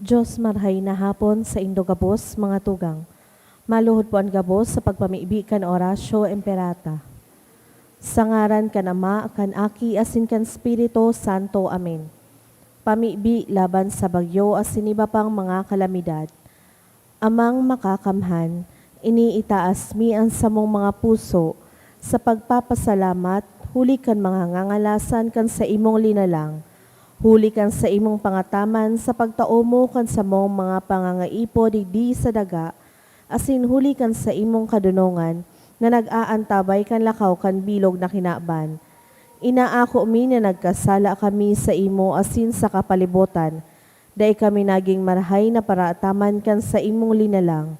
Diyos marhay na hapon sa indo gabos mga tugang. Maluhod po ang gabos sa pagpamiibi kan orasyo emperata. Sa ngaran kan Ama, kan Aki, asin kan Espiritu Santo. Amen. Pamiibi laban sa bagyo asin iba pang mga kalamidad. Amang makakamhan, iniitaas mi ang samong mga puso sa pagpapasalamat, huli kan mga ngangalasan kan sa imong linalang. Huli kan sa imong pangataman sa pagtao mo kan sa mong mga pangangaipo di sa daga, asin huli kan sa imong kadunongan na nag-aantabay kan lakaw kan bilog na kinaban. Inaako mi na nagkasala kami sa imo asin sa kapalibutan, dai kami naging marhay na paraataman kan sa imong linalang.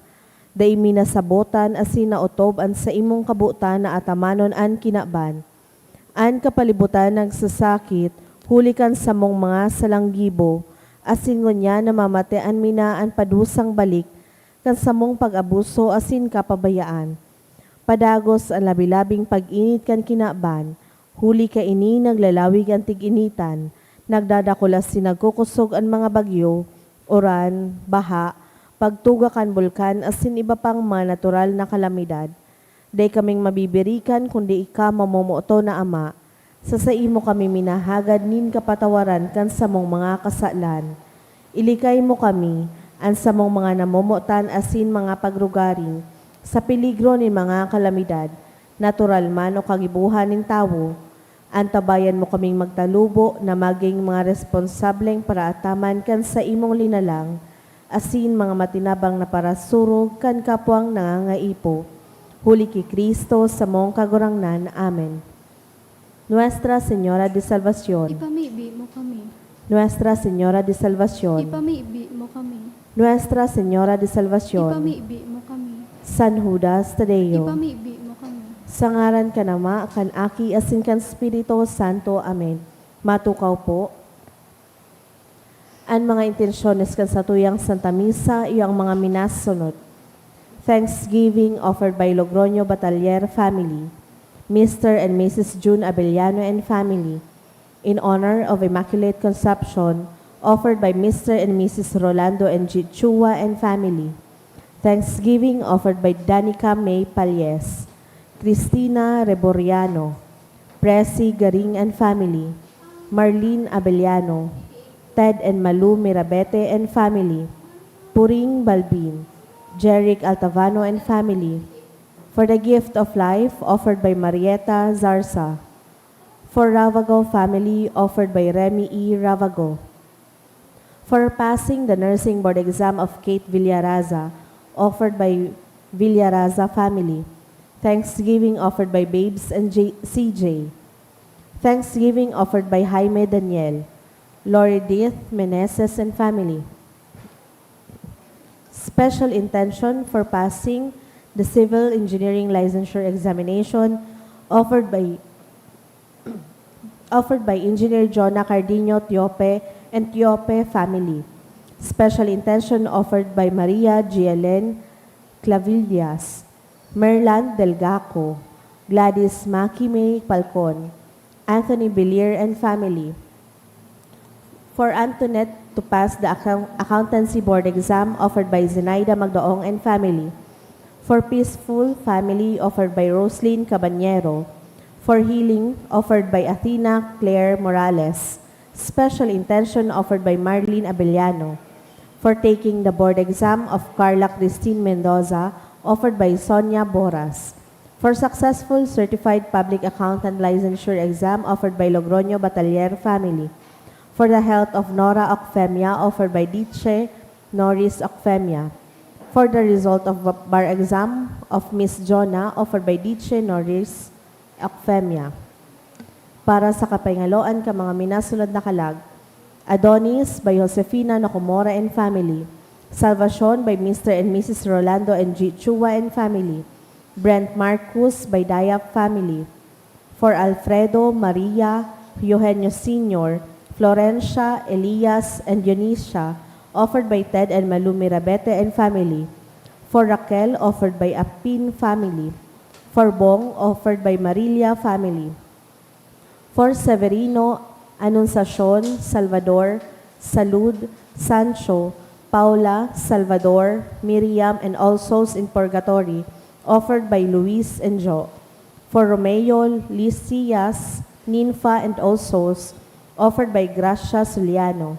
Dai mi nasabotan asin nautob an sa imong kabutan na atamanon an kinaban. An kapalibutan nagsasakit, huli kan sa mong mga salanggibo, asin ngunya na mamatean minaan padusang balik, kan sa mong pag-abuso asin kapabayaan. Padagos ang labilabing pag-init kan kinaban, huli ka ini naglalawig ang tig-initan, nagdadakulas sinagkukusog ang mga bagyo, uran, baha, pagtuga kan bulkan asin iba pang mga natural na kalamidad. Day kaming mabibirikan kundi ika mamomoto na Ama, sa imo kami minahagad nin kapatawaran kan sa mong mga kasalan. Ilikay mo kami, an sa mong mga namomotan asin mga pagrugaring, sa peligro ni mga kalamidad, natural man o kagibuhan nin tawo, antabayan mo kaming magtalubo na maging mga responsableng paraataman kan sa imong linalang, asin mga matinabang na parasurog kan kapwang nangangaipo. Huli ki Kristo sa mong kagurangnan. Amen. Nuestra Señora de Salvación. Ipamibi mo kami. Nuestra Señora de Salvación. Ipamibi mo kami. Nuestra Señora de Salvación. Ipamibi mo kami. San Judas Tadeo. Ipamibi mo kami. Sa ngaran kan Ama, kan Aki, asin kan Espiritu Santo. Amen. Matukaw po. Ang mga intensyones kan sa tuyang Santa Misa, iyang mga minasunod. Thanksgiving offered by Logroño Batalier family. Mr. and Mrs. June Abellano and family, in honor of Immaculate Conception, offered by Mr. and Mrs. Rolando and Chua and family. Thanksgiving offered by Danica May Palles, Cristina Reboriano, Presi Garing and family, Marlene Abellano, Ted and Malu Mirabete and family, Puring Balbin, Jeric Altavano and family, for the gift of life offered by Marieta Zarza. For Ravago family offered by Remy E. Ravago. For passing the nursing board exam of Kate Villaraza offered by Villaraza family. Thanksgiving offered by Babes and CJ. Thanksgiving offered by Jaime Daniel, Lori Dith Meneses and family. Special intention for passing the Civil Engineering Licensure Examination offered by Engineer Jonah Cardino Tiope and Tiope family. Special intention offered by Maria Gielen Clavillas, Merland Delgaco, Gladys Makime Palcon, Anthony Villier and family. For Antoinette to pass the Accountancy Board exam offered by Zenaida Magdaong and family. For Peaceful family offered by Roslyn Cabanyero. For healing offered by Athena Claire Morales. Special intention offered by Marlene Abellano. For taking the board exam of Carla Christine Mendoza offered by Sonia Boras. For successful certified public accountant licensure exam offered by Logroño Batalier family. For the health of Nora Ocfemia offered by Diche Norris Ocfemia. For the result of bar exam of Miss Jonah offered by Diche Norris Ocfemia. Para sa kapangaloan ka mga minasunod na kalag, Adonis by Josefina Nakumora and family. Salvacion by Mr. and Mrs. Rolando and G. Chua and family. Brent Marcus by Dayap family. For Alfredo, Maria, Eugenio Sr., Florencia, Elias, and Dionisia, offered by Ted and Malu Mirabete and family. For Raquel, offered by Apin family. For Bong, offered by Marilia family. For Severino, Anunciacion, Salvador, Salud, Sancho, Paula, Salvador, Miriam, and all souls in purgatory, offered by Luis and Jo. For Romeo, Lysias, Ninfa, and all souls, offered by Gracia Suliano.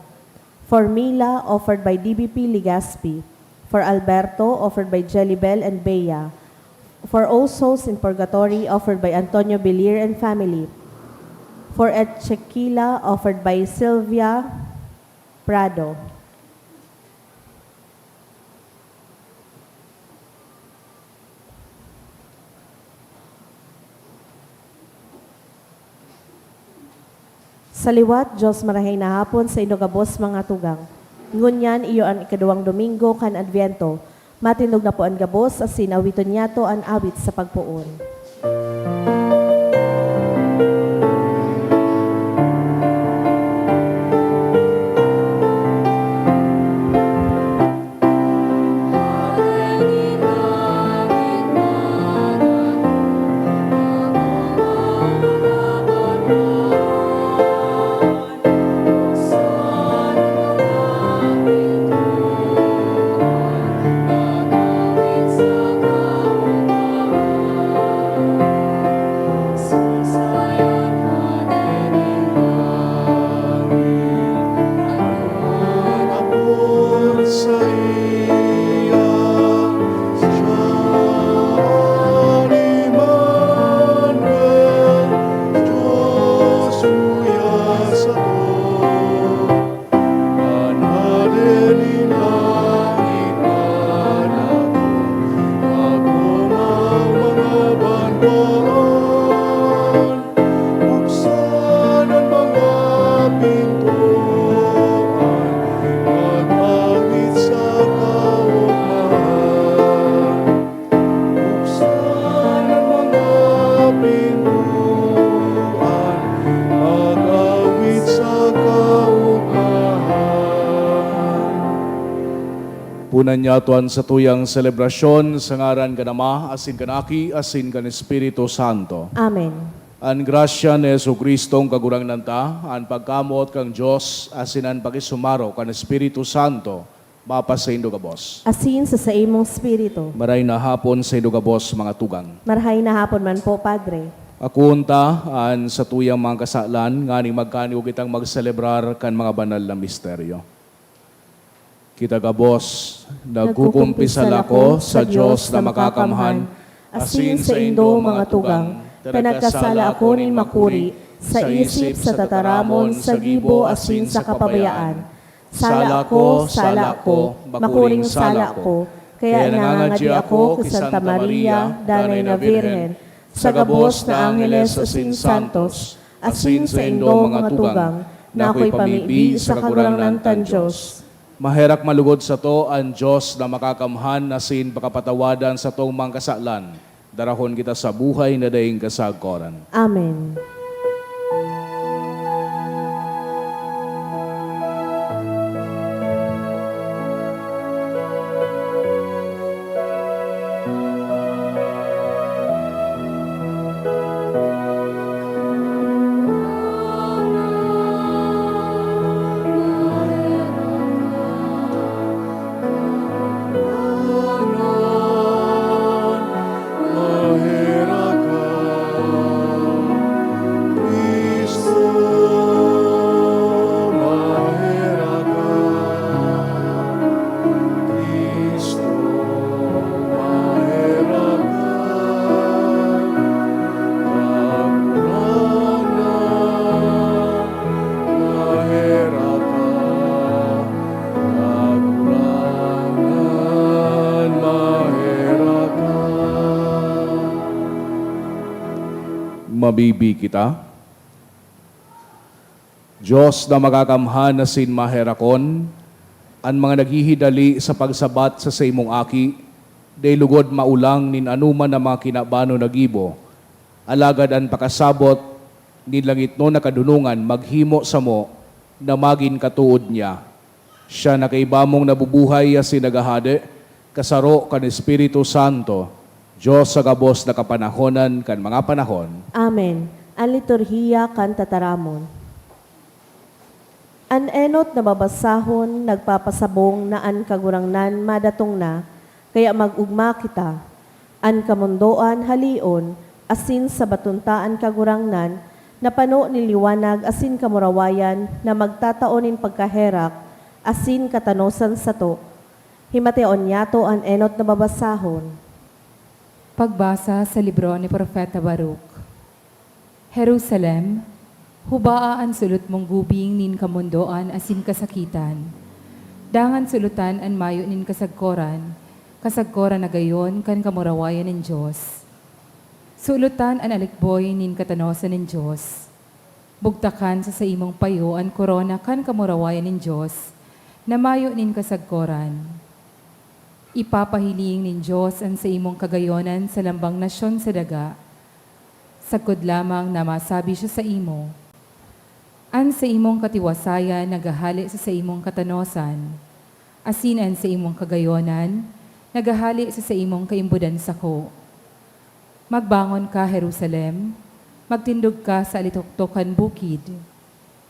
For Mila, offered by DBP Ligaspi. For Alberto, offered by Jelibel and Bea. For all souls in purgatory, offered by Antonio Belir and family. For Echequila, offered by Sylvia Prado. Sa liwat, Diyos marahay na hapon sa inugabos mga tugang. Ngunyan iyo ang ikaduwang Domingo kan Adviento. Matindog na po ang gabos as sinawiton niya to ang awit sa pagpuon. Punan niya tuan sa tuyang selebrasyon sa ngaran kan Ama, asin kan Aki, asin kan Espiritu Santo. Amen. An grasya ni Jesucristong kagurang nanta, an pagkamot kang Diyos, asin an pakisumaro kan Espiritu Santo, mapa sa indugabos. Asin sa imong spirito. Maray na hapon sa indugabos mga tugang. Marahay na hapon man po, Padre. Akunta an sa tuyang mga kasalan, nga ni magkaniw kitang magselebrar kan mga banal na misteryo. Kita gabos, nagkukumpisal ako sa Diyos na makakamhan, asin sa indo mga tugang, tanagkasala ako nin makuri, sa isip, sa tataramon, sa gibo, asin sa kapabayaan. Sala ko, makuring sala ko, kaya nangangadi ako kay Santa Maria, Danay na Virhen, sa gabos na Angeles asin Santos, asin sa indo mga tugang, na ako'y pamibi sa kagurang tan Diyos. Maherak malugod sa to ang Diyos na makakamhan na sin pakapatawadan sa tong mga kasalan. Darahon kita sa buhay na daing kasagkoran. Amen. Mabibi kita. Diyos na makakamhan na sin maherakon, ang mga naghihidali sa pagsabat sa imong aki, day lugod maulang nin anuman na mga kinabano nagibo, alagad ang pakasabot, nin langit no nakadunungan, maghimo sa mo, na magin katuod niya. Siya na kaibamong nabubuhay asin nagahade, kasaro kan Espiritu Santo, Diyos sa gabos na kapanahonan kan mga panahon. Amen. Ang liturhiya kan tataramon. An enot na babasahon, nagpapasabong na an kagurangnan madatong na, kaya magugma kita. An kamundoan halion, asin sa batuntaan kagurangnan, na pano niliwanag asin kamurawayan na magtataonin pagkaherak, asin katanosan sa to. Himateon yato an enot na babasahon. Pagbasa sa libro ni Propeta Baruch. Jerusalem, hubaa ang sulot mong gubing nin kamundoan asin kasakitan. Dangan sulutan an mayo nin kasagkoran na gayon kan kamurawayan ng Diyos. Sulutan an alikboy nin katanosan ng Diyos. Bugtakan sa imong payo an korona kan kamurawayan ng Diyos, na mayo nin kasagkoran. Ipapahiling nin Diyos ang sa imong kagayonan sa lambang nasyon sa daga. Sagkod lamang na masabi siya sa imo. An sa imong katiwasayan nagahali sa imong katanosan. Asin an sa imong kagayonan, nagahali sa imong kaimbudan sako. Magbangon ka, Jerusalem, magtindog ka sa alitoktokan bukid.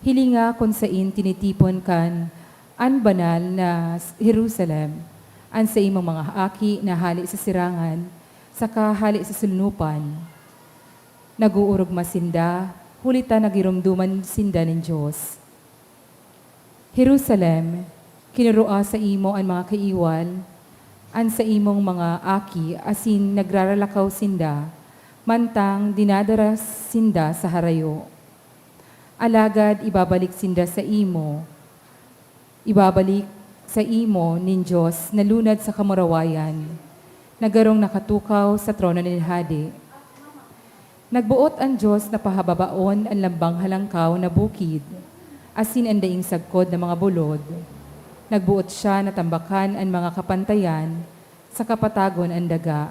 Hilinga kung sain tinitipon kan an banal na Jerusalem, an sa imong mga aki na hali sa sirangan, saka hali sa sulnupan. Naguurog masinda, hulita nagirumduman sinda ng Diyos. Jerusalem, kinurua sa imo ang mga kaiwal, an sa imong mga aki asin nagraralakaw sinda, mantang dinadaras sinda sa harayo. Alagad ibabalik sinda sa imo, ibabalik sa imo nin Diyos na lunad sa kamurawayan, nagarong nakatukaw sa trono ni Hadi. Nagbuot ang Diyos na pahababaon ang lambang halangkaw na bukid, asin ang daing sagkod na mga bulod. Nagbuot siya na tambakan ang mga kapantayan, sa kapatagon ang daga.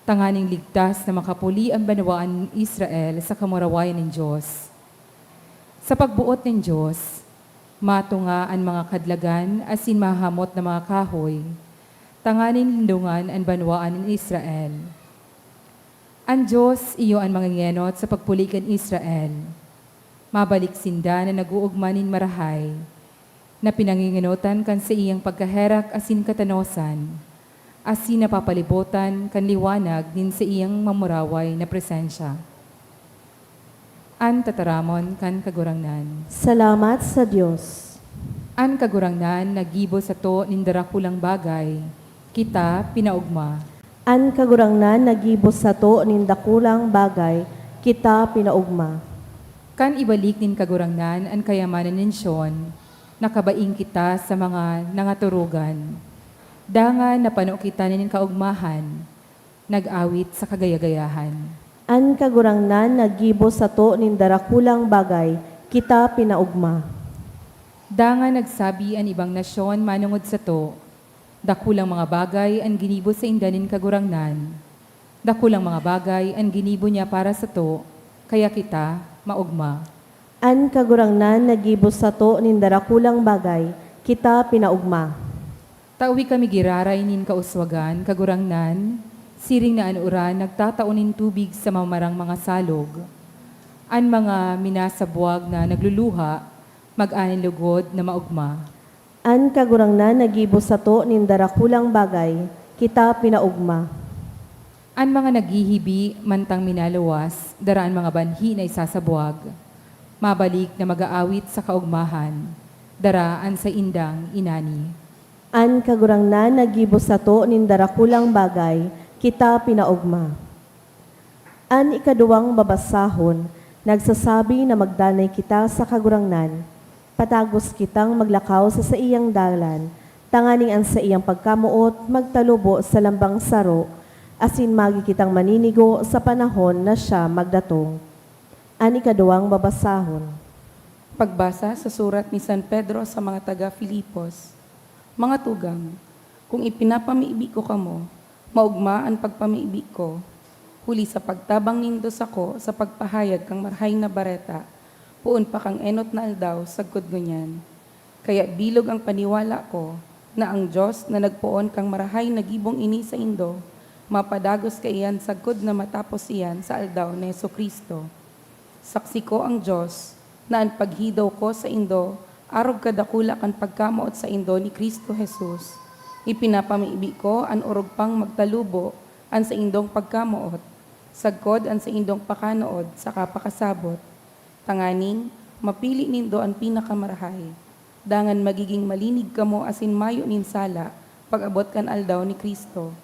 Tanganing ligtas na makapuli ang banawaan ng Israel sa kamurawayan ng Diyos. Sa pagbuot ng Diyos, matunga ang mga kadlagan, asin mahamot na mga kahoy. Tanganing lindungan ang banawaan ng Israel. Ang Diyos iyo ang mangingenot sa pagpulikan Israel. Mabalik sinda na naguugmanin marahay, na pinangingenotan kan sa iyang pagkaherak asin katanosan, asin napapalibutan kan liwanag din sa iyang mamuraway na presensya. An tataramon kan kagurangnan. Salamat sa Diyos. An kagurangnan nagibo sa to nindarakulang bagay, kita pinaugma. An kagurangnan nagibos sa to nin dakulang bagay, kita pinaugma. Kan ibalik nin kagurangnan ang kayamanan nin Siyon, nakabaing kita sa mga nangaturugan. Dangan napano kita nin kaugmahan, nag-awit sa kagayagayahan. An kagurangnan nagibos sa to nin darakulang bagay, kita pinaugma. Dangan nagsabi ang ibang nasyon manungod sa to, dakulang mga bagay ang ginibo sa indanin kagurangnan. Dakulang mga bagay ang ginibo niya para sa to, kaya kita maugma. An kagurangnan nagibos sa to nin darakulang bagay, kita pinaugma. Tauwi kami giraray nin kauswagan, kagurangnan, siring na anuran nagtataunin tubig sa mamarang mga salog. An mga minasabwag na nagluluha, mag-anin lugod na maugma. An kagurangnan nagibos sa to nin darakulang bagay, kita pinaugma. An mga naghihibi, mantang minaluwas, daraan mga banhi na isasabwag. Mabalik na mag-aawit sa kaugmahan, daraan sa indang inani. An kagurangnan nagibos sa to nin darakulang bagay, kita pinaugma. An ikaduwang babasahon, nagsasabi na magdanay kita sa kagurangnan, patagos kitang maglakaw sa iyang dalan, tanganing ang sa iyang pagkamuot, magtalubo sa lambang saro, asin magi kitang maninigo sa panahon na siya magdatong. An ikaduwang babasahon. Pagbasa sa surat ni San Pedro sa mga taga-Filipos. Mga tugang, kung ipinapamiibig ko kamo, maugma ang pagpamiibig ko, huli sa pagtabang nindos ako sa pagpahayag kang marhay na bareta, puon pa kang enot na aldaw sagkod ganyan. Kaya bilog ang paniwala ko na ang Diyos na nagpoon kang marahay na gibong ini sa Indo, mapadagos ka iyan sagkod na matapos iyan sa aldaw ni Jesucristo. Saksi ko ang Diyos na ang paghidaw ko sa Indo Arog kadakula kan pagkamoot sa indo ni Kristo Jesus. Ipinapamiibi ko an orog pang magtalubo an sa indong pagkamoot. Sagkod an sa indong pakanood sa kapakasabot. Tanganing, mapili nindo ang pinakamarahay. Dangan magiging malinig kamo asin mayo nin sala pag-abot kan aldaw ni Kristo.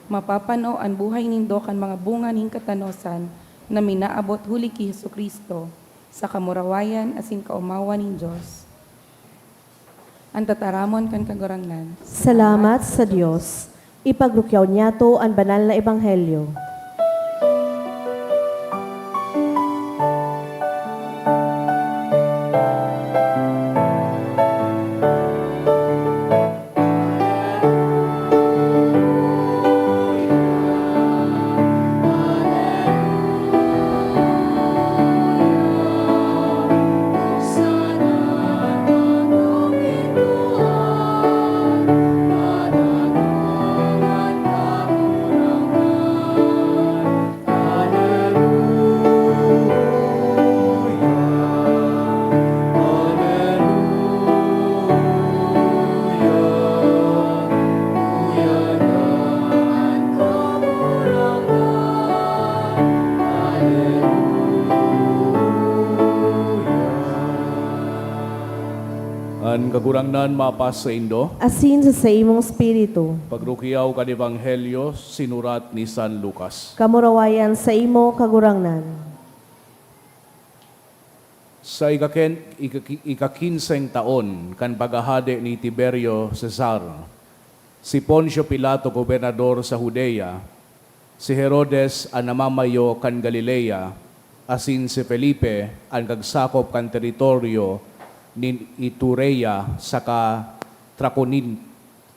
Mapapano ang buhay nindo kan mga bunga nin katanosan na minaabot huli ki Hesu Kristo sa kamurawayan asin kaumawan nin Diyos. Ang tataramon kan kagurangnan. Salamat sa Diyos. Ipagrukyaw niya to ang banal na ebanghelyo. An kagurangnan mapas sa indo, Asin sa imong spiritu. pagrukiyaw kan ebanghelyo sinurat ni San Lucas. Kamurawayan sa imo kagurangnan. Sa ikakinseng taon kan pagahade ni Tiberio Cesar, si Poncio Pilato gobernador sa Judea, si Herodes ang namamayo kan Galilea, asin si Felipe ang kagsakop kan teritoryo ni Iturea saka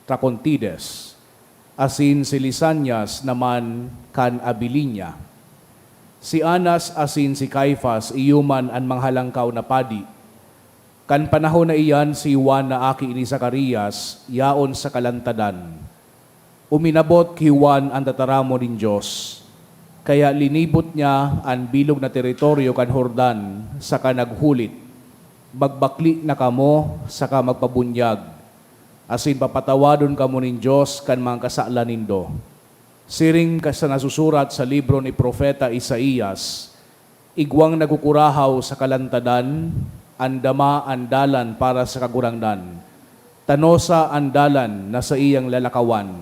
Tracontides, asin si Lisanias naman kan Abilinia. Si Anas asin si Caifas iyuman ang manghalangkaw na padi. Kan panahon na iyan si Juan na aki ni Zacarias yaon sa kalantadan. Uminabot ki Juan ang tataramo nin Diyos. Kaya linibot niya ang bilog na teritoryo kan Jordan saka naghulit. Magbakli na kamo saka magpabunyag. Asin papatawadon kamo nin Diyos kan mga kasala nindo. Siring sa nasusurat sa libro ni Propeta Isaías, igwang nagukurahaw sa kalantadan, andama andalan para sa kagurangnan. Tanosa andalan na sa iyang lalakawan.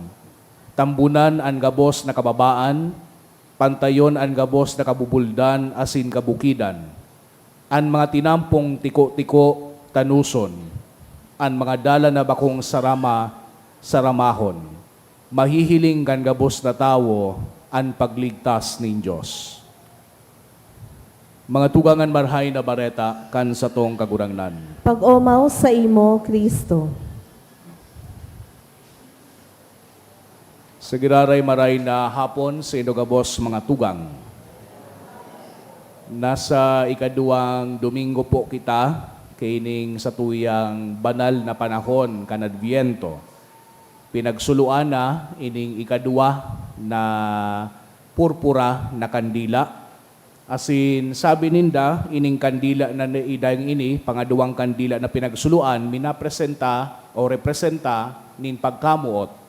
Tambunan ang gabos na kababaan, pantayon ang gabos na kabubuldan asin kabukidan. Ang mga tinampong tiko-tiko tanuson, ang mga dala na bakong saramahon. Mahihiling kan gabos na tawo ang pagligtas nin Diyos. Mga tugangan marhay na bareta kan sa tong kagurangnan. Pag-omaw sa imo, Kristo. Sa giraray maray na hapon sa inogabos mga tugang. Nasa ikaduang Domingo po kita, kaining sa tuyang banal na panahon kan Adviento. Pinagsuluan na ining ikadua na purpura na kandila. Asin sabi ninda, ining kandila na idayang ini, pangaduang kandila na pinagsuluan, minapresenta o representa nin pagkamuot.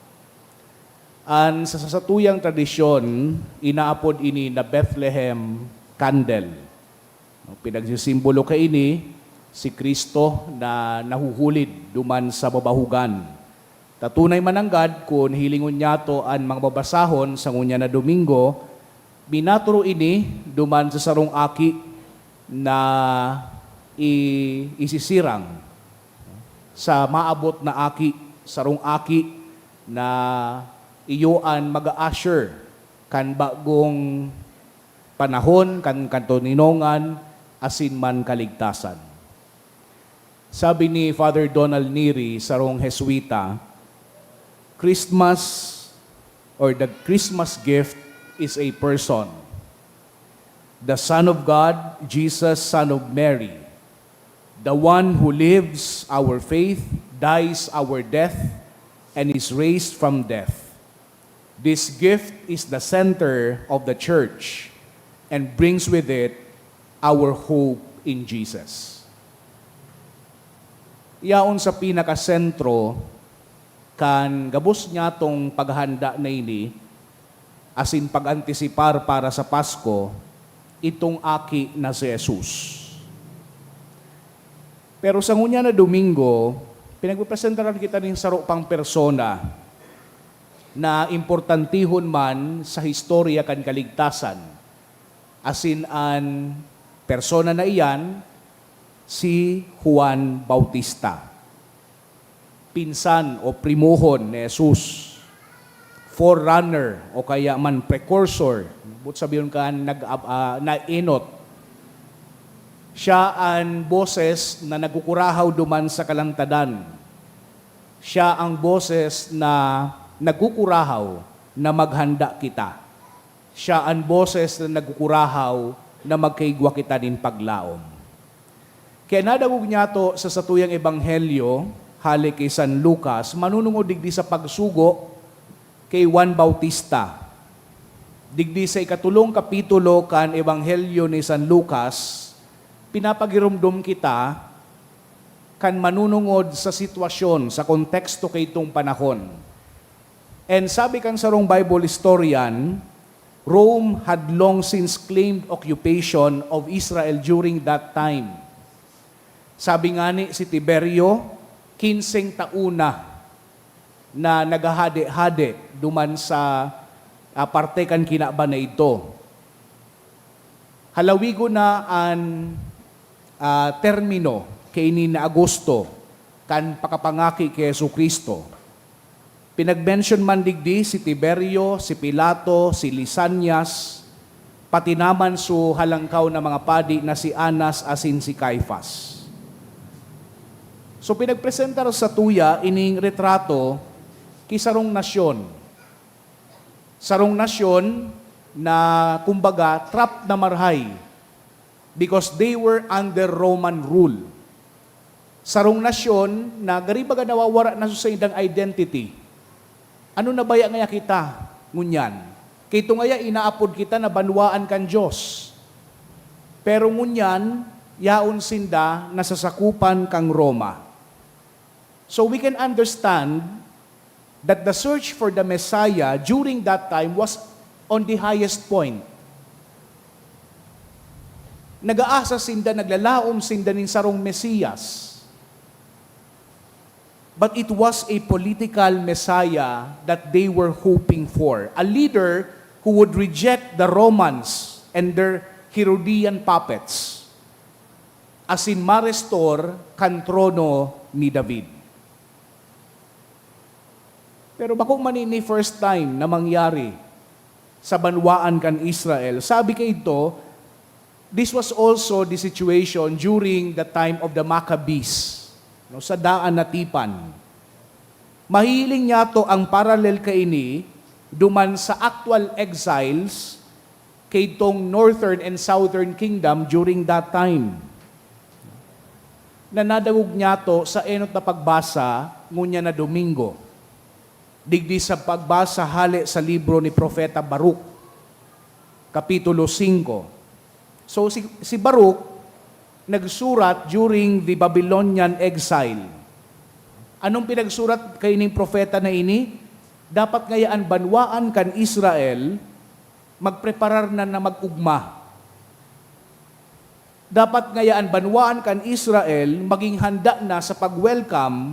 An sa satuyang tradisyon, inaapod ini na Bethlehem candle. Pinagsisimbolo ka ini, si Kristo na nahuhulid duman sa babahugan. Tatunay mananggad kung hilingon niya to ang mga babasahon sa ngunya na Domingo, binaturo ini duman sa sarong aki na isisirang sa maabot na aki, sarong aki na iyoan mag-a-usher kan bagong panahon, kan katoninongan, asin man kaligtasan. Sabi ni Father Donald Neri, sarong Jesuita, Christmas or the Christmas gift is a person. The Son of God, Jesus, Son of Mary. The one who lives our faith, dies our death, and is raised from death. This gift is the center of the church and brings with it our hope in Jesus. yaon sa pinakasentro kan gabos niya tong paghanda na ini, asin pag-antisipar para sa Pasko, itong aki na si Jesus. Pero sa ngunya na Domingo, pinagpipresentaran kita ng saro pang persona na importantihon man sa historya kan kaligtasan. Asin an persona na iyan, si Juan Bautista. Pinsan o primuhon ni Jesus. Forerunner o kaya man precursor. But sabihin ka, nainot. Siya ang boses na nagkukurahaw duman sa kalangtadan. Siya ang boses na nagkukurahaw na maghanda kita. Siya ang boses na nagkukurahaw na magkaigwa kita din paglaom. Kaya nadagog niya to sa satuyang ebanghelyo, hali kay San Lucas, manunungod digdi sa pagsugo kay Juan Bautista. Digdi sa ikatulong kapitulo kan ebanghelyo ni San Lucas, pinapagirumdum kita kan manunungod sa sitwasyon, sa konteksto kay itong panahon. And sabi kan sarong Bible historian, Rome had long since claimed occupation of Israel during that time. Sabi nga ni si Tiberio, 15 tauna na nagahade-hade duman sa parte kan kinaba na ito. Halawigo na ang termino kay ni na Agosto kan pakapangaki kay Jesucristo. Pinag-mention man digdi si Tiberio, si Pilato, si Lisanias, pati naman su halangkaw na mga padi na si Anas asin si Caiphas. So pinagpresentar sa tuya ining retrato ki sarong nasyon. Sarong nasyon na kumbaga trap na marhay because they were under Roman rule. Sarong nasyon na garibaga nawawara na sa indang identity. Ano na baya ngaya kita ngunyan? Kay ito ngaya inaapod kita na banwaan kan Diyos. Pero ngunyan, yaon sinda nasasakupan kang Roma. So we can understand that the search for the Messiah during that time was on the highest point. Nag-aasa sinda, naglalaom sinda nin sarong Mesiyas. But it was a political Messiah that they were hoping for. A leader who would reject the Romans and their Herodian puppets. As in ma-restore kan trono ni David. Pero bakong manini first time na mangyari sa banwaan kan Israel, sabi kay ito, this was also the situation during the time of the Maccabees, no, sa daan na tipan. Mahiling niya to ang parallel kaini duman sa actual exiles kay itong northern and southern kingdom during that time. Nanadawog niya to sa enot na pagbasa ngunya na Domingo. Digdi sa pagbasa hali sa libro ni Propeta Baruch, Kapitulo 5. So si Baruch nagsurat during the Babylonian exile. Anong pinagsurat kay ning propeta na ini? Dapat ngayaan banwaan kan Israel, magpreparar na mag-ugma. Dapat ngayaan banwaan kan Israel, maging handa na sa pag-welcome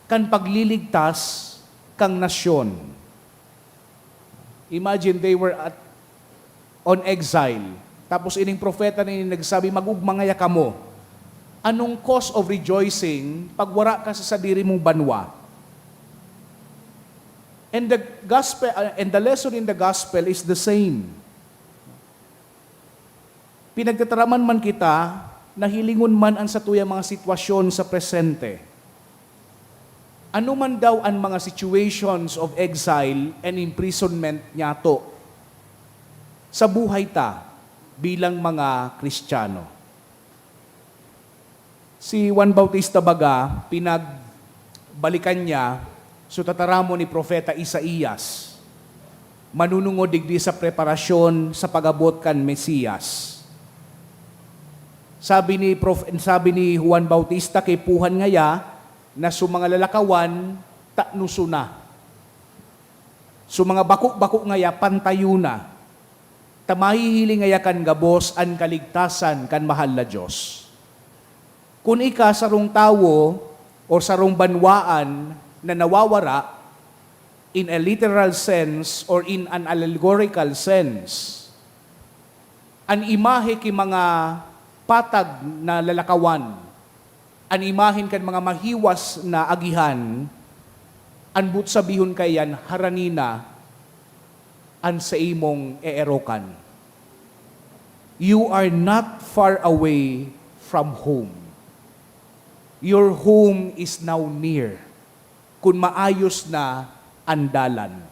kan pagliligtas kang nasyon. Imagine they were on exile. Tapos ining propeta na nagsabi, mag-ugma ngaya kamo. Anong cause of rejoicing pag wara ka sa sadiri mong banwa? And the gospel and the lesson in the gospel is the same. Pinagtataraman man kita, nahilingon man ang satuyang mga sitwasyon sa presente. Ano man daw ang mga situations of exile and imprisonment niya to sa buhay ta bilang mga Kristiyano. Si Juan Bautista baga, pinagbalikan niya so tataramo ni Propeta Isaías, manunungod digdi sa preparasyon sa pagabot kan Mesiyas. Sabi ni Juan Bautista kay puhan ngaya na su mga lalakawan taknuso na. Su mga bako-bako ngaya pantayo na. Tamahihiling ngaya kan gabos an kaligtasan kan mahal na Diyos. Kung ika sarong tawo o sarong banwaan na nawawara in a literal sense or in an allegorical sense, an imahe ki mga patag na lalakawan, an imahin kan mga mahiwas na agihan, anbut sabihon kayan haranina an sa imong eerokan. You are not far away from home. Your home is now near. Kung maayos na andalan.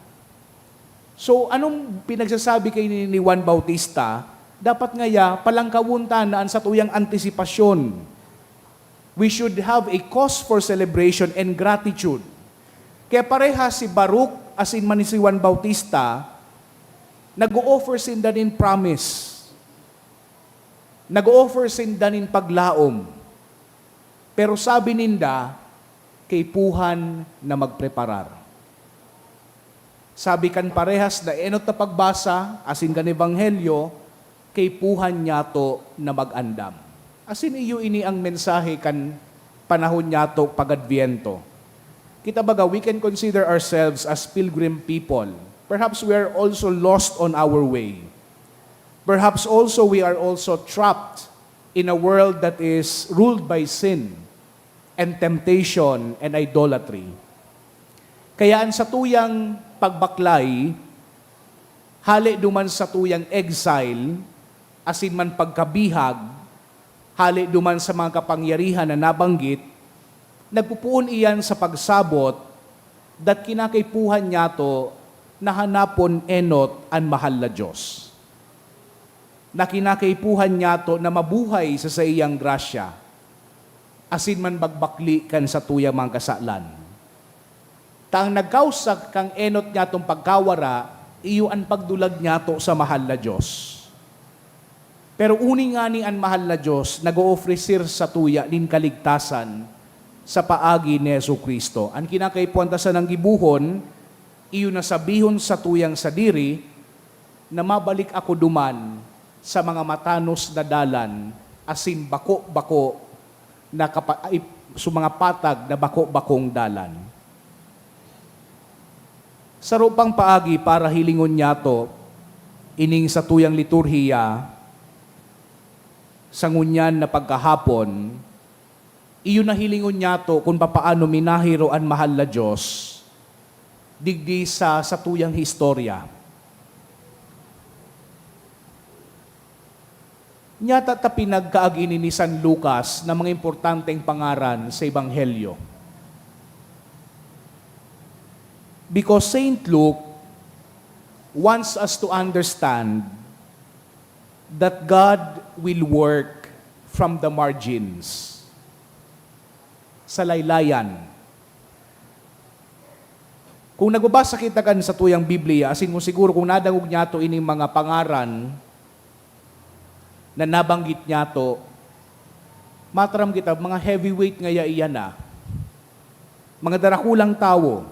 So, anong pinagsasabi kay ni Juan Bautista? Dapat ngaya, palangkawuntan na sa tuyang antisipasyon. We should have a cause for celebration and gratitude. Kaya pareha si Baruch as in man si Juan Bautista, nag-o-offer sinda nin promise. Nag-o-offer sinda nin paglaom. Pero sabi ninda, kay puhan na magpreparar. Sabi kan parehas na enot na pagbasa, asin kan ebanghelyo, kay puhan nyato na mag-andam. Asin iyo ini ang mensahe kan panahon nyato pag-adviento. Kita baga, we can consider ourselves as pilgrim people. Perhaps we are also lost on our way. Perhaps also we are also trapped in a world that is ruled by sin and temptation and idolatry. Kayaan sa tuyang pagbaklay, hali duman sa tuyang exile, asin man pagkabihag, hali duman sa mga kapangyarihan na nabanggit, nagpupuon iyan sa pagsabot, dat kinakaipuhan niya to na hanapon enot an mahal na Diyos. Na kinakaipuhan niya to na mabuhay sa iyang grasya, asin man bagbakli kan sa tuyang mga kasalan. Tang nagkausak kang enot niya tong pagkawara, iyo ang pagdulag niya to sa mahal na Diyos. Pero uni nga ni ang mahal na Diyos, nag-o-ofrecer sa tuya nin kaligtasan sa paagi ni Jesucristo. Ang kinakaipuantasan ng gibuhon, iyo nasabihon sa tuyang sadiri, na mabalik ako duman sa mga matanos na dalan, asin bako-bako, na sa mga patag na bako-bakong dalan. Sa rupang paagi para hilingon niya to, ining sa tuyang liturhiya, sa ngunyan na pagkahapon, iyo na hilingon niya to kung papaano minahiro ang mahal na Diyos, digdi sa tuyang historya. Nyata ta pinagkaagini ni San Lucas na mga importanteng pangaran sa Ebanghelyo. Because Saint Luke wants us to understand that God will work from the margins, sa laylayan. Kung nagbabasa kita kan sa tuyang Biblia, asin mo siguro kung nadangog niya to ining mga pangaran na nabanggit niya to, mataram kita, mga heavyweight ngaya iyan na. Mga darakulang tao,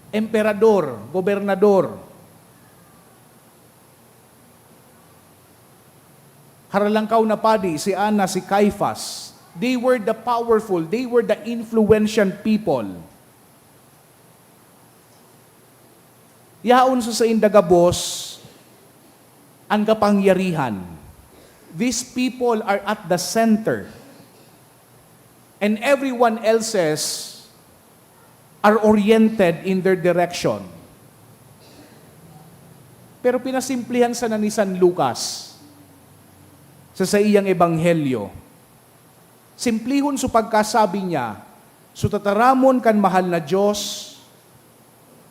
emperador, gobernador, haralangkaw na padi, si Anna, si Caiphas, they were the powerful, they were the influential people. Yaon sa indagabos, ang kapangyarihan. These people are at the center. And everyone else's are oriented in their direction. Pero pinasimplihan sa ni San Lucas sa iyang ebanghelyo. Simplihon sa pagkasabi niya, sutataramon kan mahal na Diyos,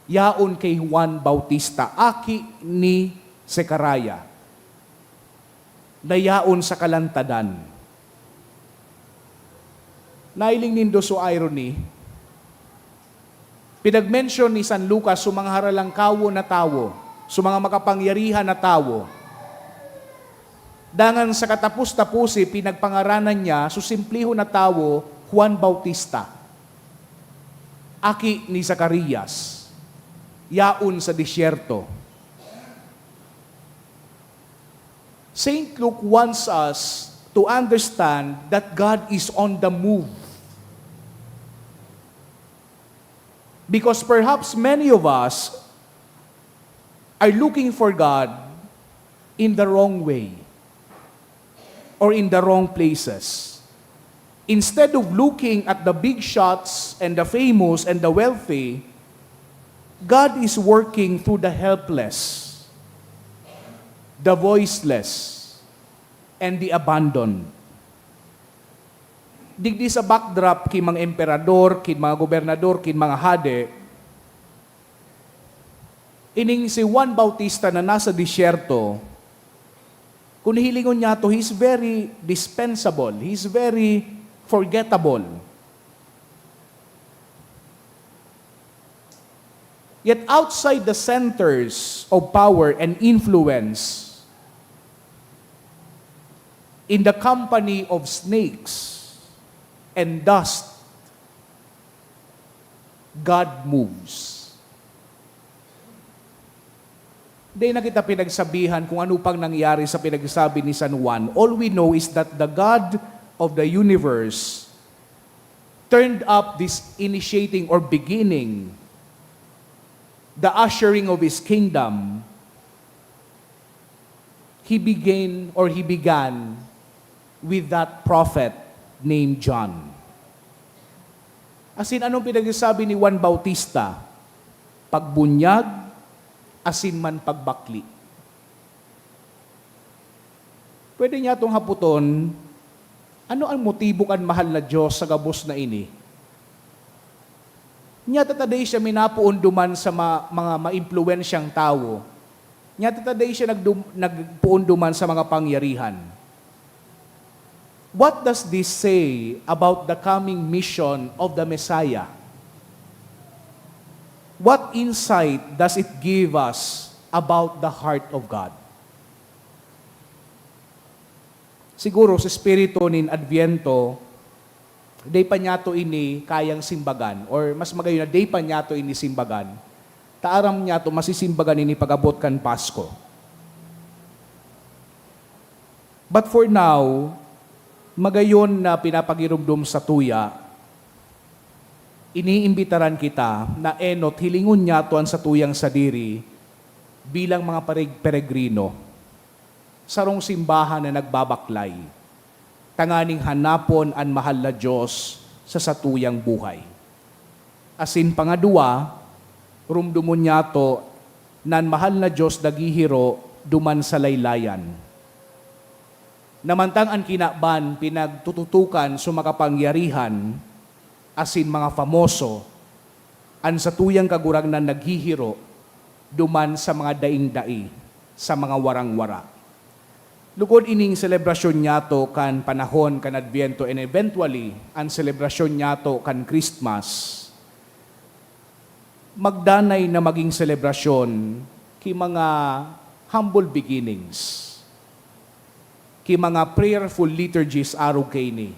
yaon kay Juan Bautista, aki ni Sekaraya, na yaon sa kalantadan. Nailing nindo so irony, pinag-mention ni San Lucas sa mga haralangkawo na tawo, sa mga makapangyarihan na tawo, Dangan sa katapus-tapusi, pinagpangaranan niya, susimpliho na tawo, Juan Bautista. Aki ni Zacarias. Yaon sa disyerto. St. Luke wants us to understand that God is on the move. Because perhaps many of us are looking for God in the wrong way or in the wrong places. Instead of looking at the big shots and the famous and the wealthy, God is working through the helpless, the voiceless, and the abandoned. Digdi sa backdrop kin mga emperador, kin mga gobernador, kin mga hade, ining si Juan Bautista na nasa disyerto, kung hilingon niya to, he's very dispensable, he's very forgettable. Yet outside the centers of power and influence, in the company of snakes and dust, God moves. Di na kita pinagsabihan kung ano pang nangyari sa pinagsabi ni San Juan. All we know is that the God of the universe turned up this initiating or beginning, the ushering of His kingdom. He began with that prophet named John. As in, anong pinagsasabi ni Juan Bautista? Pagbunyag, asin man pagbakli. Pwede niya itong haputon, ano ang motibo kan mahal na Diyos sa gabos na ini? Niya tataday siya minapuon duman sa mga maimpluwensyang tao. Niya tataday siya nagpuon duman sa mga pangyarihan. What does this say about the coming mission of the Messiah? What insight does it give us about the heart of God? Siguro sa espiritu nin Adviento, day pa niya to ini kayang simbagan, or mas magayon na day pa niya to ini simbagan, taaram niya to masisimbagan ini pag-abot kan Pasko. But for now, magayon na pinapagirumdum sa tuya, iniimbitaran kita na enot hilingon niya tuan sa tuyang sadiri bilang mga peregrino. Sarong simbahan na nagbabaklay. Tanganing hanapon ang mahal na Diyos sa satuyang buhay. Asin pangadua, rumdumon niya to nan mahal na Diyos dagihiro duman sa laylayan. Namantang ang kinaban pinagtututukan sumakapangyarihan, asin mga famoso, an sa tuyang kagurang na naghihiro, duman sa mga daing-dai, sa mga warang-wara. Lugod ining selebrasyon niya to kan panahon, kan Adviento, and eventually, ang selebrasyon niya to kan Christmas, magdanay na maging selebrasyon ki mga humble beginnings, ki mga prayerful liturgies araw kay ni,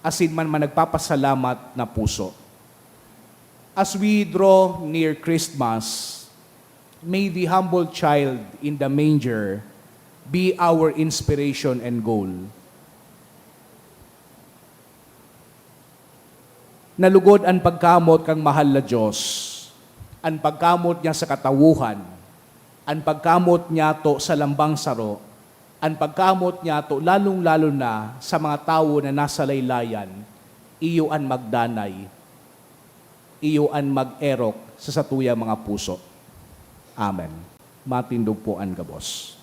asin man nagpapasalamat na puso. As we draw near Christmas, may the humble child in the manger be our inspiration and goal. Nalugod ang pagkamot kang mahal na Diyos, ang pagkamot niya sa katawuhan, ang pagkamot niya to sa lambang saro, ang pagkamot niya to lalong-lalo na sa mga tao na nasa laylayan, iyo ang magdanay, iyo ang mag-erok sa satuyang mga puso. Amen. Matindog po ang gabos.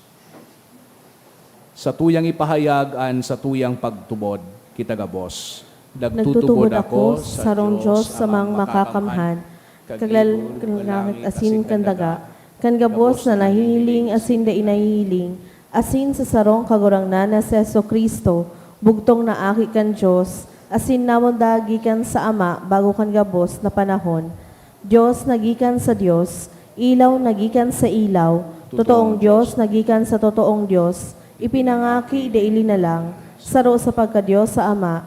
Sa tuyang ipahayag ang sa tuyang pagtubod, kita gabos. Nagtutubod ako sa rong Diyos sa mga makakamhan, kaglalangit asin kandaga, kan gabos na nahihiling asin da inahihiling, asin sa sarong kagurang na si Jesucristo, bugtong na aki kan Diyos, asin namon dagikan sa Ama bago kan gabos na panahon. Diyos nagikan sa Diyos, ilaw nagikan sa ilaw, totoong Diyos nagikan sa totoong Diyos, ipinangaki daili na lang, saro sa pagkadiyos sa Ama,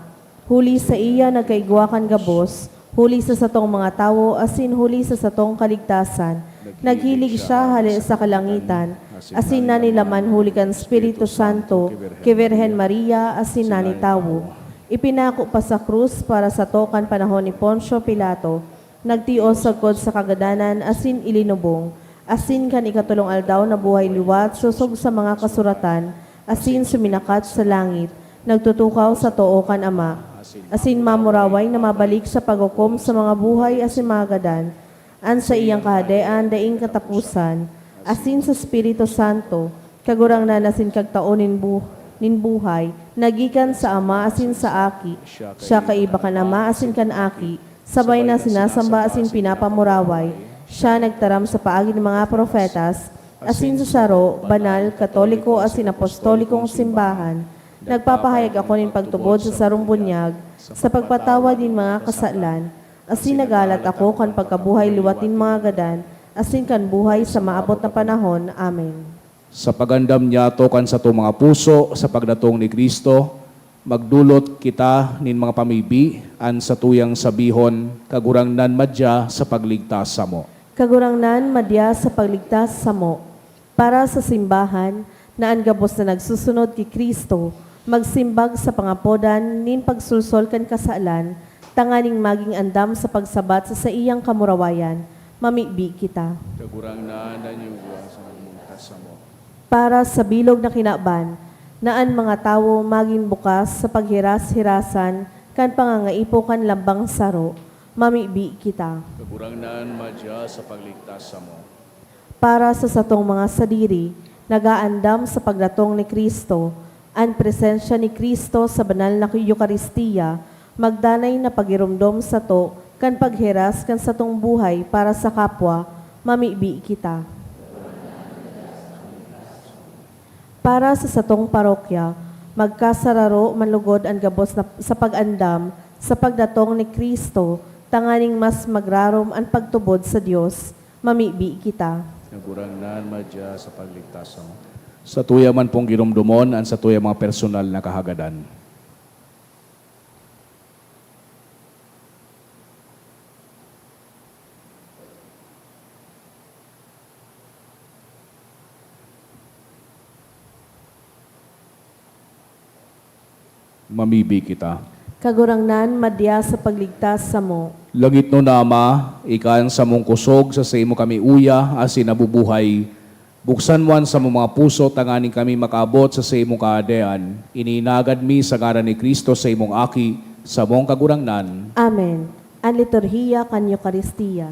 huli sa iya nagkaigwakan gabos, huli sa satong mga tawo, asin huli sa satong kaligtasan, naghilig siya hali sa kalangitan, asin na nilaman huli kan Espiritu Santo, kay Virhen Maria, asin na ni tawo. Ipinako pa sa krus para sa tokan panahon ni Poncio Pilato, nagtios sagkod sa kagadanan, asin ilinubong, asin kan ikatulong aldaw na buhay liwat, susog sa mga kasuratan, asin suminakat sa langit, nagtutukaw sa too kan Ama, asin mamuraway na mabalik sa paghukom sa mga buhay asin mga gadan, an sa iyang kahadean daing katapusan, asin sa Espiritu Santo, kagurang na nasin kagtaon nin buhay, nagikan sa Ama asin sa Aki, siya kaiba kan Ama asin kan Aki, sabay na sinasamba asin pinapamuraway, siya nagtaram sa paagi ng mga profetas, asin sa saro, banal, katoliko, asin apostolikong simbahan. Nagpapahayag ako nin pagtubod sa sarong bunyag, sa pagpatawad din mga kasalan, asin nagalat ako kan pagkabuhay liwat din mga gadan, asin kan buhay sa maabot na panahon. Amen. Sa pagandam niya tokan sa to mga puso, sa pagdatong ni Kristo, magdulot kita nin mga pamibi, an sa tuyang sabihon, kagurang nan madya sa pagligtas sa mo. Kagurangnan madya sa pagligtas sa mo, para sa simbahan, na ang gabos na nagsusunod kay Kristo, magsimbag sa pangapodan, nin pagsulsol kan kasalan, tanganing maging andam sa pagsabat sa iyang kamurawayan, mamibi kita. Kagurang nan yung sa mungkas sa mo. Para sa bilog na kinaban, na ang mga tawo maging bukas sa paghiras-hirasan, kan pangangaipo kan lambang saro, mamibi kita. Kagurang nan madya sa pagligtas sa mo. Para sa satong mga sadiri, nagaandam sa pagdatong ni Kristo, ang presensya ni Kristo sa banal na Eucharistia, magdanay na pagirumdom sa to, kan paghiras kan satong buhay para sa kapwa, mamibi kita. Para sa satong parokya, magkasararo manlugod ang gabos na, sa pag-andam, sa pagdatong ni Kristo, tanganing mas magrarom ang pagtubod sa Dios, mamibi kita. Kagurang nan madya sa pagligtas sa mo. Sa tuya man pong girumdumon, an sa tuya mga personal na kahagadan. Mamibi kita. Kagurangnan madya sa pagligtas sa mo. Langit no nama, ikan sa mong kusog, sa imo kami uya, asin nabubuhay. Buksan mo sa mong mga puso, tanganing kami makabot sa imong kaadean. Ininagad mi sa ngaran ni Kristo sa imong aki, sa mong kagurangnan. Amen. Ang liturhiya kan Eucharistia.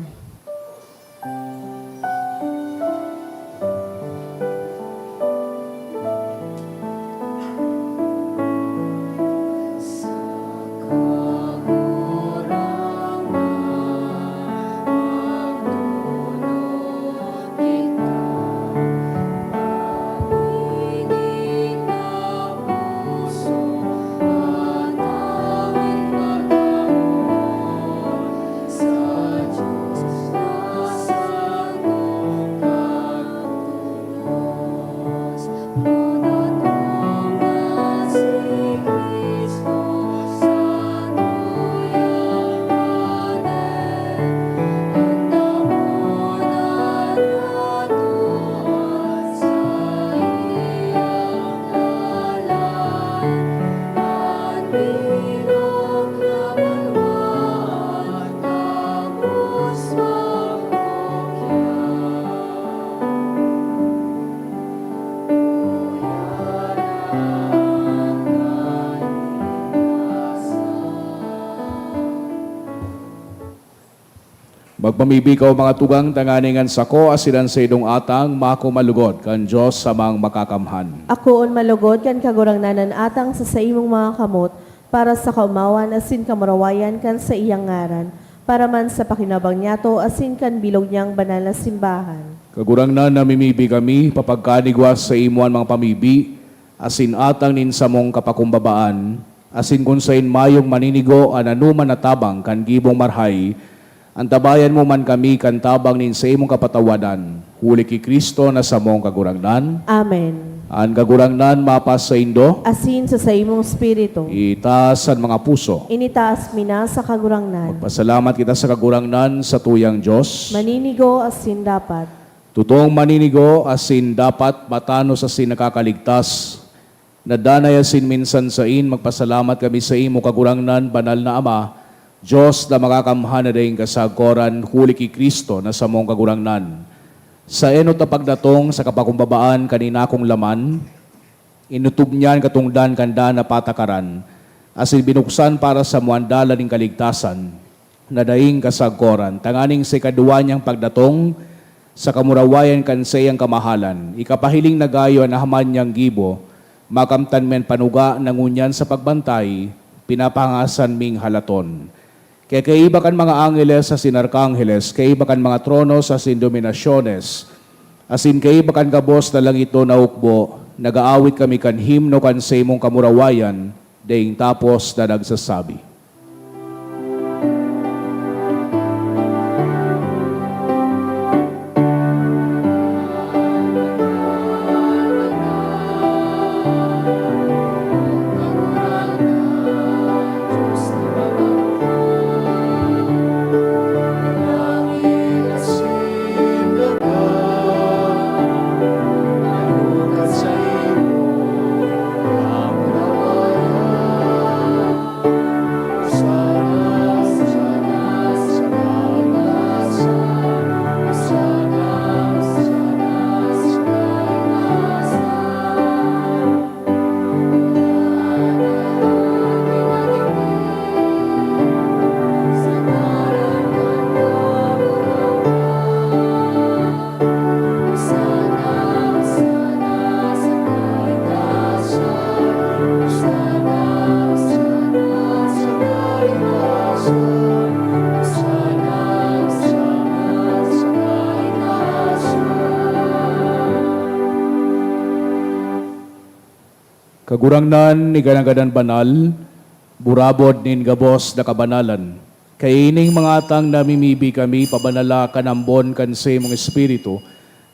Magpamibi ka o mga tugang tanganingan sako, asilan sa idong atang, mako malugod, kan Diyos samang makakamhan. Ako on malugod kan kagurangnanan atang sa imong mga kamot, para sa kaumawan asin kamarawayan kan sa iyang ngaran, para man sa pakinabang niyato asin kan bilog niyang banal na simbahan. Kagurang na namimibi kami, papagkanigwas sa imuan mga pamibi, asin atang nin sa mong kapakumbabaan, asin kung sain mayong maninigo, ananuman na tabang kan gibong marhay, antabayan mo man kami kan tabang nin sa imong kapatawadan, huli ki Kristo na sa mong kagurangnan. Amen. Ang kagurangnan mapas sa Indo, asin sa imong espiritu. itaas ang mga puso. Initaas mina sa kagurangnan. Pasalamat kita sa kagurangnan sa tuyang Diyos. Maninigo asin dapat. Totoong maninigo asin dapat matanos asin nakakaligtas. Nadanay asin minsan sa in, magpasalamat kami sa imo kagurangnan, banal na Ama, Diyos na makakamhan na dahing kasagkoran, huli ki Kristo na sa mong kagurangnan. Sa enot na pagdatong sa kapakumbabaan kanina kong laman, inutog niyan katungdan kanda na patakaran, asin binuksan para sa muandala ng kaligtasan, na daing kasagkoran, tanganing sa ikaduwa niyang pagdatong, sa kamurawayan kan sa iyang kamahalan, ikapahiling na gayo ang nahaman niyang gibo, makamtan men panuga nangunyan sa pagbantay, pinapangasan ming halaton. Kaya kaiba kan mga angeles sa sinarkangheles, kaiba kan mga trono sa sindominasyones, asin kaiba kan gabos na lang ito na ukbo, nagaawit kami kan himno kan sa imong kamurawayan, daing tapos na nagsasabi. Kagurangnan ni ganagadan banal, burabod nin gabos na kabanalan. Kaining mga atang namimibi kami, pabanala kanambon kan sa imong espiritu,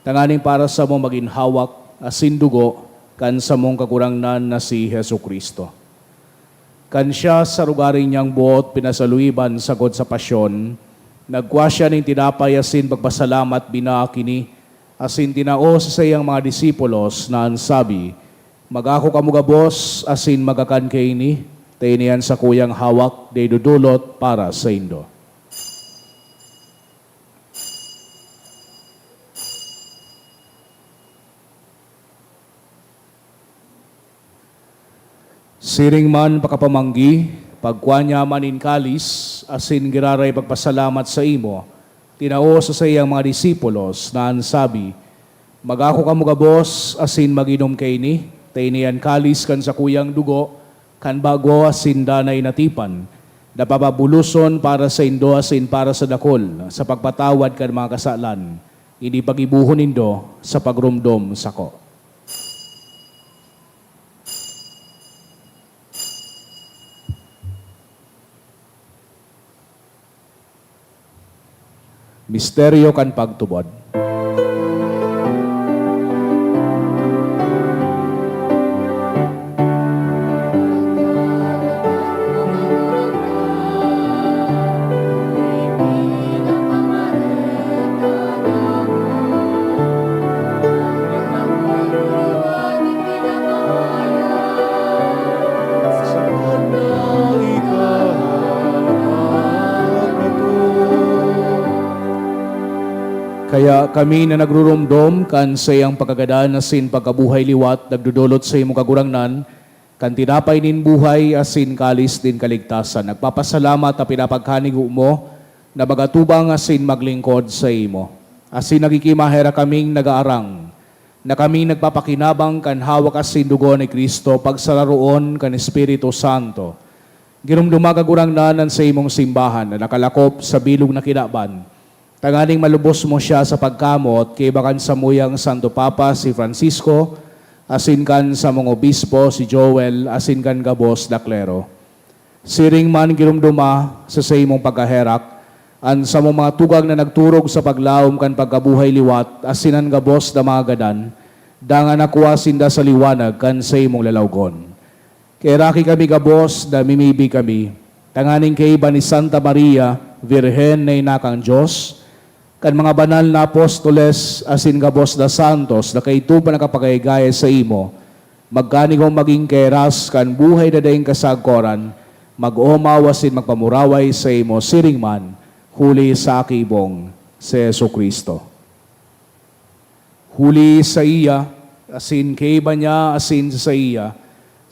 tanganing para sa mong maginhawak, asin dugo, kan sa mong kagurangnan na si Hesu Kristo. Kan siya sa rugaring niyang buot, pinasaluiban sagod sa pasyon, nagwa siya ning tinapay asin pagpasalamat binakini, asin tinao sa sayang mga disipulos na ansabi, magako kamugabos asin magakan kaini, tainian sa kuyang hawak, day dudulot para sa Indo. Siring man pakapamanggi, pagkuanya manin kalis, asin giraray pagpasalamat sa imo, tinao sa sayang mga disipulos na ansabi, magako kamugabos asin maginom kaini, tainian kalis kan sa kuyang dugo, kan bago asin danay natipan, napapabuluson para sa Indo asin para sa dakol, sa pagpatawad kan mga kasalan, hindi pagibuhon Indo sa pagrumdom sako. Misteryo kan pagtubod. Kaya kami na nagrurumdom kan sa iyang pagkagadan asin pagkabuhay liwat, nagdudulot sa imong kagurangnan, kan tinapay nin buhay asin kalis din kaligtasan. Nagpapasalamat at pinapagkanig mo na magatubang asin maglingkod sa imo. Asin nagikimahera kaming nagaarang, na kaming nagpapakinabang kan hawak asin dugo ni Kristo, pagsalaroon kan Espiritu Santo. Girumduma kagurangnan sa imong simbahan na nakalakop sa bilog na kinaban. Tanganing malubos mo siya sa pagkamot, kay bakan sa muyang Santo Papa si Francisco, asin kan sa mga obispo si Joel, asin kan gabos na klero. Siring man girumduma sa imong pagkaherak, an sa mga tugag na nagturog sa paglaom kan pagkabuhay liwat, asinan gabos na mga gadan, dangan nakuha sinda sa liwanag kan sa imong lalawgon. Kay raki kami gabos na mimibi kami, tanganing kay iba ni Santa Maria, Virhen na inakang Diyos, kan mga banal na apostoles asin gabos na santos na kay tuba nakapagayagaya sa imo, magkanigong maging keras kan buhay na daing kasagkoran, mag-umaw asin magpamuraway sa imo siringman, huli sa akibong si Jesucristo. Huli sa iya, asin kay iba niya, asin sa iya,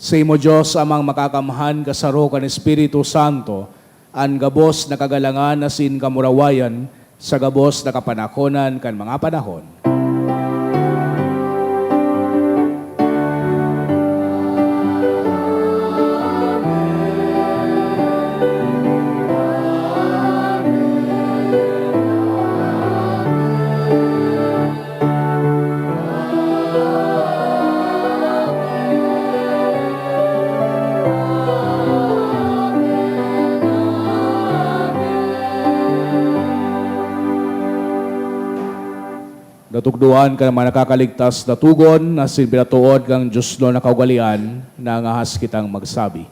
sa imo Diyos amang makakamhan kasaro kan Espiritu Santo, an gabos na kagalangan asin kamurawayan, sa gabos na kapanahonan kan mga panahon. Natugduan ka naman nakakaligtas na tugon na sinbinatuod kang Diyos no na kaugalian na ngahas kitang magsabi.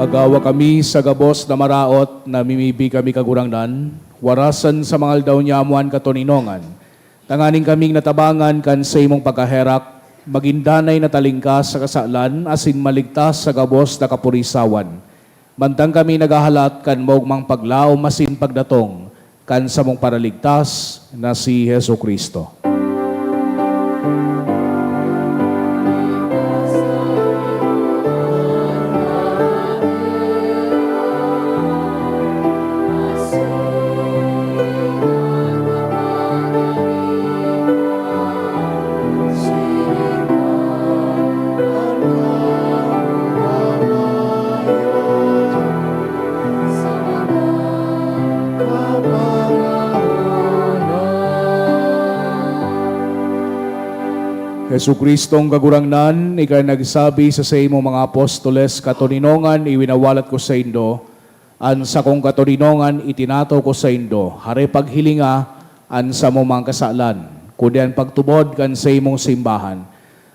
Agawa kami sa gabos na maraot na mimibi kami kagurangnan, warasan sa mga aldaw niyamuan katoninongan, tanganing kaming natabangan kan sa imong pagkaherak, magindanay na talingkas sa kasalan, asin maligtas sa gabos na kapurisawan. Mantang kami nagahalat kan maugmang paglaom asin pagdatong, kan sa mong paraligtas na si Jesucristo. Jesucristong kagurangnan, ikaw nagsabi sa imong mga apostoles, katoninongan iwinawalat ko sa indo, an sa kong katoninongan itinato ko sa indo, hari paghilinga an sa mong kasalan, kundi pagtubod kan sa imong simbahan.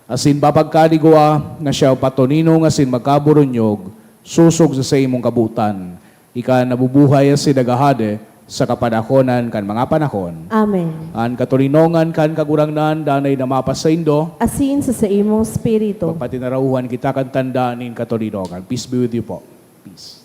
Asin papagkadigwa na siya patoninong asin magkaburunyog, susog sa imong kabutan, ika nabubuhay asin nagahade, sa kapanahonan kan mga panahon. Amen. An katolinongan kan kagurangnan danay na mapasaindo, Asin sa imong spirito. pagpatinarauhan kita kan tandaan in katolinongan. Peace be with you po. Peace.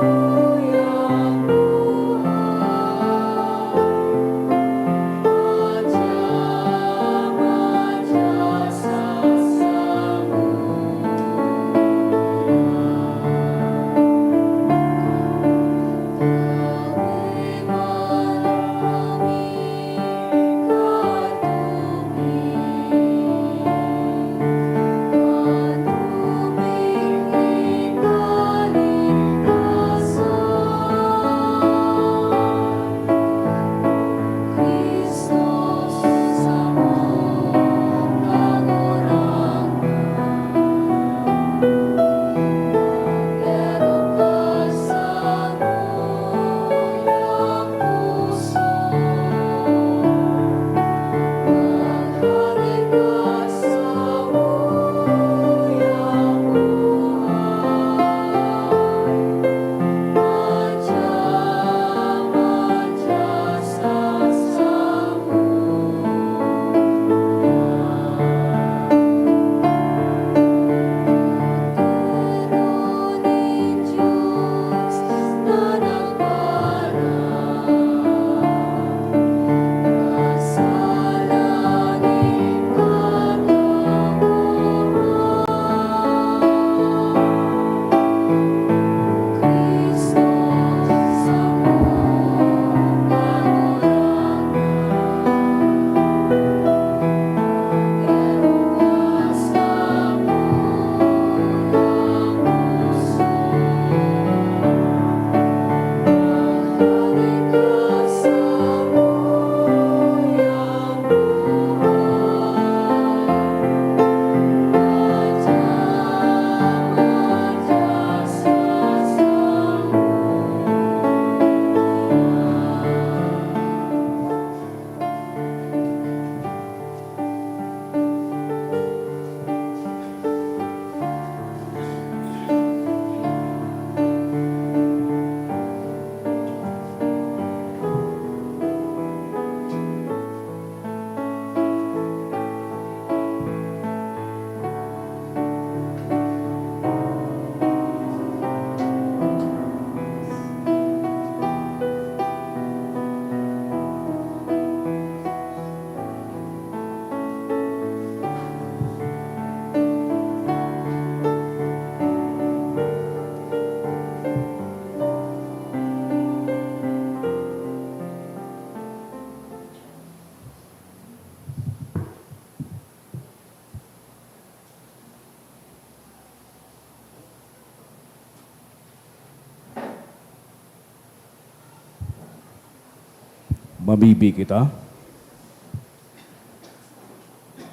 Mabibi kita.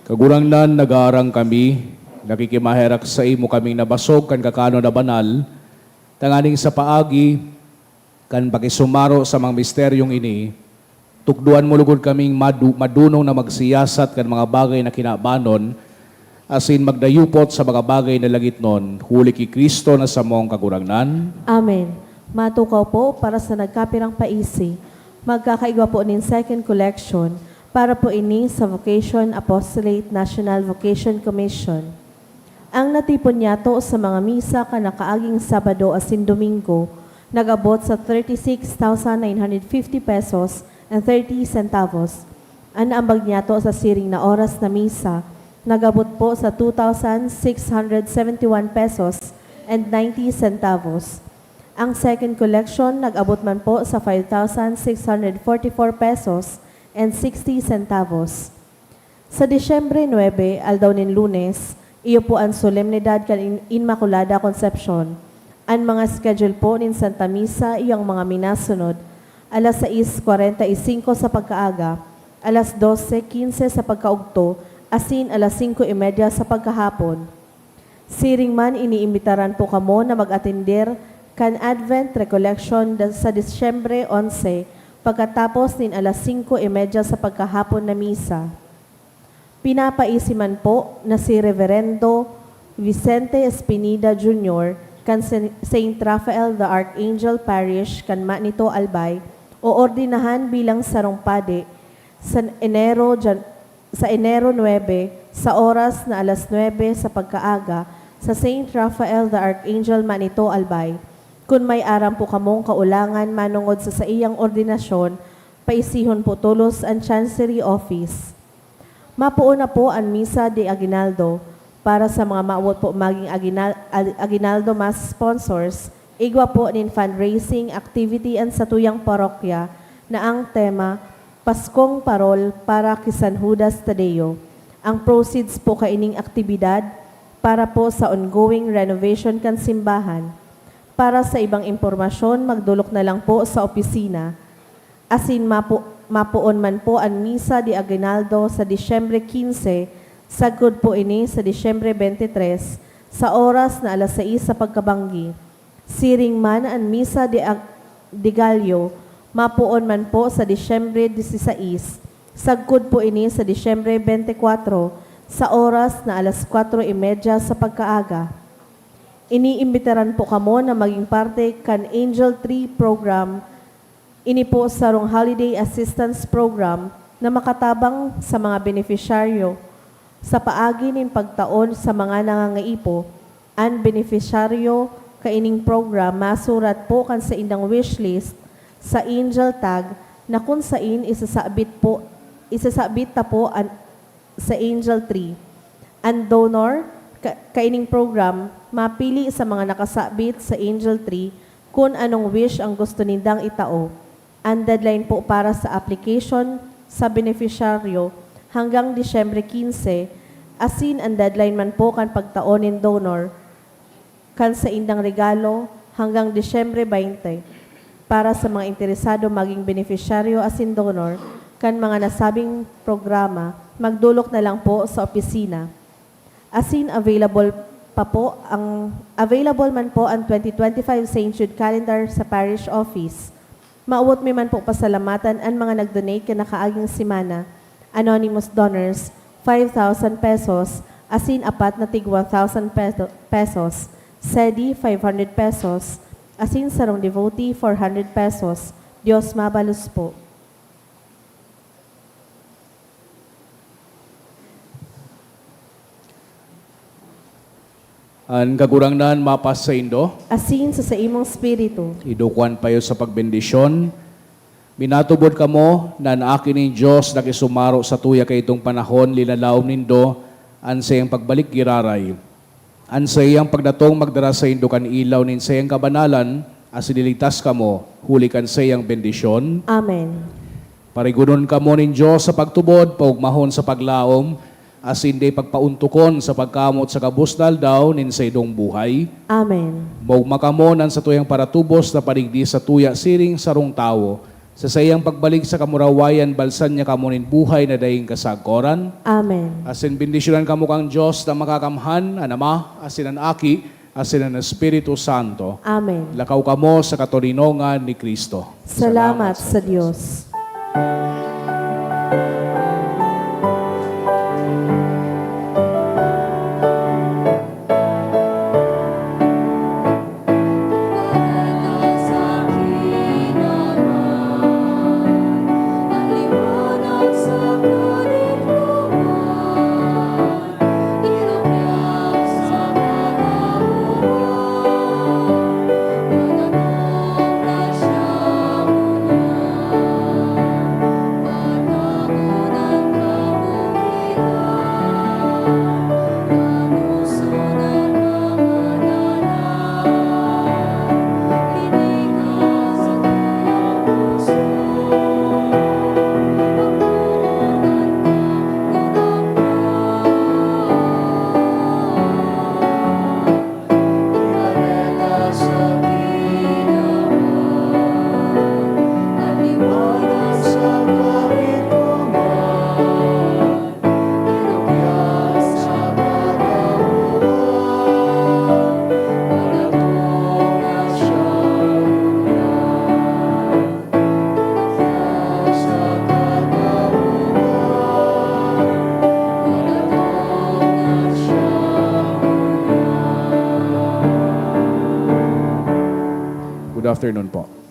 Kagurangnan nag-aarang kami, nakikimaherak sa imo kaming nabasog kan kakano na banal, tanganing sa paagi, kan pakisumaro sa mga misteryong ini, tukduan mo lugod kaming madunong na magsiyasat kan mga bagay na kinabanon, asin magdayupot sa mga bagay na langit nun, huli ki Kristo na sa mong kagurangnan. Amen. Matukaw po para sa nagkapirang paisi. Magkakaigwa po nin second collection para po ini sa Vocation Apostolate National Vocation Commission. Ang natipon niya to sa mga misa kanakaaging Sabado asin Domingo, nagabot sa 36,950 pesos and 30 centavos. Ang ambag niya to sa siring na oras na misa, nagabot po sa 2,671 pesos and 90 centavos. Ang second collection, nag-abot man po sa 5,644 pesos and 60 centavos. Sa Disyembre 9, aldaw nin Lunes, iyo po ang solemnidad kan Inmaculada Concepcion. Ang mga schedule po nin Santa Misa, iyang mga minasunod, alas 6:45 sa pagkaaga, alas 12:15 sa pagkaugto, asin alas 5:30 sa pagkahapon. Siring man iniimbitaran po kamo na mag-atender kan Advent Recollection sa Disyembre 11 pagkatapos nin alas 5:30 sa pagkahapon na misa. Pinapaisiman po na si Reverendo Vicente Espinida Jr. kan St. Raphael the Archangel Parish kan Manito Albay o ordinahan bilang sarongpade sa Enero 9 sa oras na alas 9 sa pagkaaga sa St. Raphael the Archangel Manito Albay. Kung may aram po kamong kaulangan manungod sa iyang ordinasyon, paisihon po tulos ang Chancery Office. Mapuo na po ang Misa de Aguinaldo para sa mga maawot po maging Aguinaldo Mass sponsors. Igwa po nin fundraising activity ang sa tuyang parokya na ang tema Paskong Parol para kay San Judas Tadeo. Ang proceeds po kaining aktibidad para po sa ongoing renovation kan simbahan. Para sa ibang impormasyon, magdulok na lang po sa opisina. Asin mapuon man po ang Misa de Aguinaldo sa Disyembre 15, sagod po ini sa Disyembre 23, sa oras na alas 6 sa pagkabanggi. Siring man ang Misa de Gallo, mapuon man po sa Disyembre 16, sagod po ini sa Disyembre 24, sa oras na alas 4:30 sa pagkaaga. Iniimbitaran po kamo na maging parte kan Angel Tree Program, ini po sarong Holiday Assistance Program na makatabang sa mga beneficiaryo. Sa paagi nin pagtaon sa mga nangangaipo, ang beneficiaryo kaining program masurat po kan sa indang wishlist sa Angel Tag na kung sain isasabit ta po sa Angel Tree. Ang donor kaining program mapili sa mga nakasabit sa Angel Tree kung anong wish ang gusto nindang itao. Ang deadline po para sa application sa beneficiaryo hanggang Disyembre 15, asin ang deadline man po kan pagtaonin donor kan sa indang regalo hanggang Disyembre 20 para sa mga interesado maging beneficiaryo asin donor kan mga nasabing programa, magdulok na lang po sa opisina. Asin available man po ang 2025 St. Jude Calendar sa Parish Office. Maawot mi man po pasalamatan ang mga nag-donate ka nakaaging simana. Anonymous donors, 5,000 pesos, asin apat na tig 1,000 pesos. SEDI, 500 pesos, asin sarong devotee, 400 pesos. Diyos mabalos po. Ang kagurangnan mapas sa Indo, Asin sa imong spiritu. idukuan payo sa pagbendisyon. Minatubod kamo na akin ng Diyos na kisumaro sa tuya kay itong panahon, linalaom nindo, an sa iyang pagbalik giraray. An sa iyang pagdatong magdara sa Indo kan ilaw nin sa iyang kabanalan, as iniligtas kamo, huli kan sa iyang bendisyon. Amen. Parigunon kamo nin Diyos sa pagtubod, paugmahon sa paglaom, as hindi pagpauntukon sa pagkamot sa kabusdal daw nin sa idong buhay. Amen. Maugma kamo nan sa tuyang paratubos na paligdi sa tuya siring sarong tawo, Sa sayang pagbalik sa kamurawayan, balsan niya kamunin buhay na daing kasagkoran. Amen. Asin bendisyonan kamo kang Diyos na makakamhan, ang Ama, asin ang Aki, asin ang Espiritu Santo. Amen. Lakaw kamo sa katolinongan ni Kristo. Salamat sa Diyos. Good afternoon po.